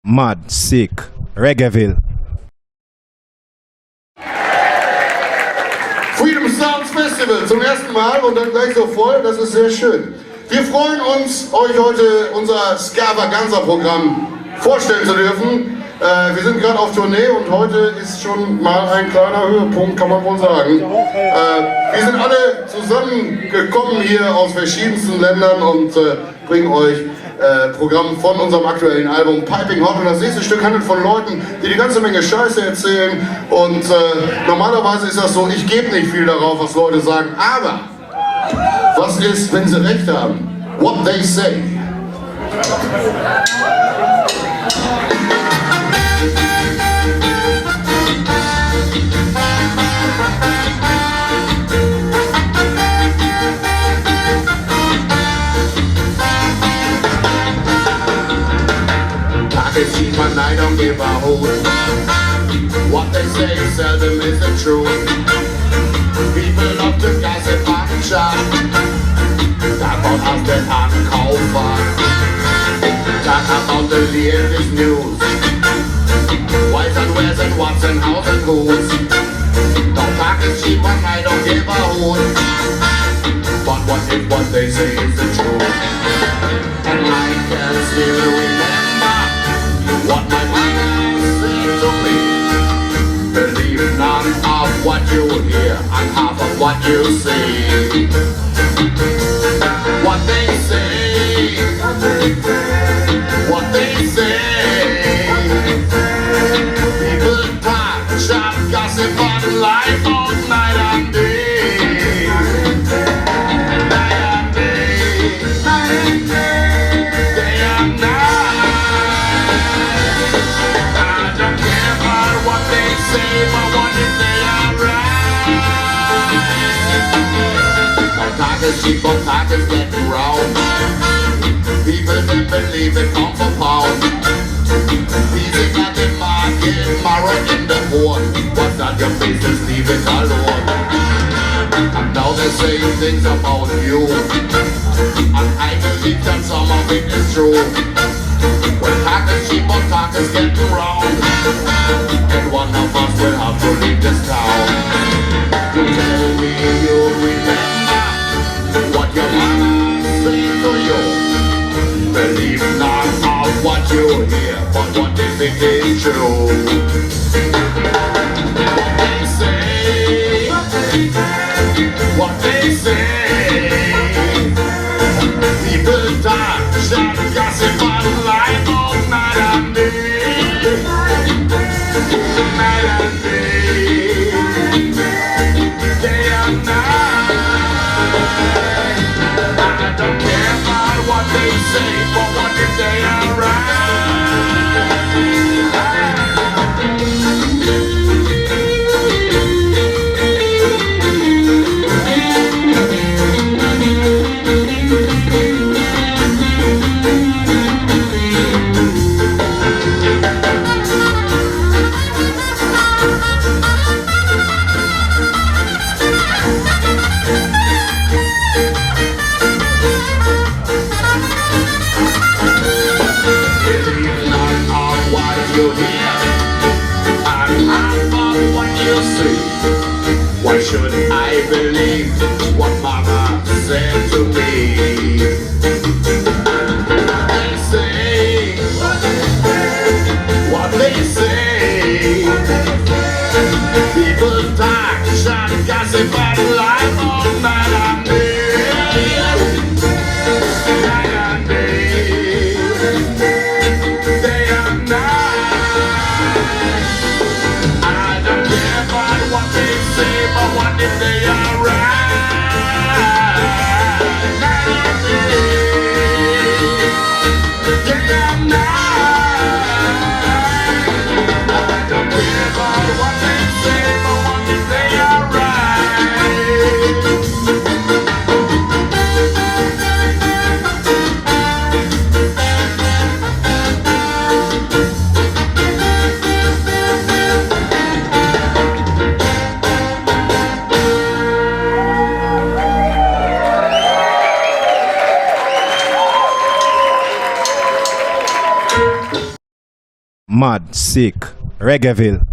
Mad, sick, Reggaeville. Freedom Sounds Festival zum ersten Mal und dann gleich so voll, das ist sehr schön. Wir freuen uns, euch heute unser Ska-Vaganza Programm vorstellen zu dürfen. Wir sind gerade auf Tournee und heute ist schon mal ein kleiner Höhepunkt, kann man wohl sagen. Wir sind alle zusammengekommen hier aus verschiedensten Ländern und bringen euch Programm von unserem aktuellen Album Piping Hot. Und das nächste Stück handelt von Leuten, die die ganze Menge Scheiße erzählen. Und normalerweise ist das so, ich gebe nicht viel darauf, was Leute sagen. Aber was ist, wenn sie recht haben? What they say. See my night don't give a hoot. What they say seldom is the truth. People love to gossip and chat. Davon aus den Ankaufern. Talk about the latest news. Why's and where's and what's and how's and who's. Don't talk is cheap and I don't give a hoot. But what if what they say is the truth? And I can still remember what my mother said to me. Believe none of what you hear and half of what you see. What they say, what they say. People talk, chat, gossip and lie all night and day. Night and day, day and night. But what if they are right? Now talk is cheap, but talk is getting round. People don't believe it, come for pound. Easy at the market, marrow in the board. What's on your face, just leave it alone. And now they're saying things about you, and I believe that some of it is true. When talk is cheap, but talk is getting round. And one of us will have to leave this town. You tell me you remember what your mama said to you. Believe not of what you hear, but what they think is true. What they say, what they say. People talk, shout, gossip and lie all night and day. Night and day, day and night. I don't care about what they say, but what if they are right? You hear and half of what you see. Why should I believe what mama said to me? They say what they say. People talk, shout, gossip and lie all night and day. Night and day, day and night. Mad, sick, Reggaeville.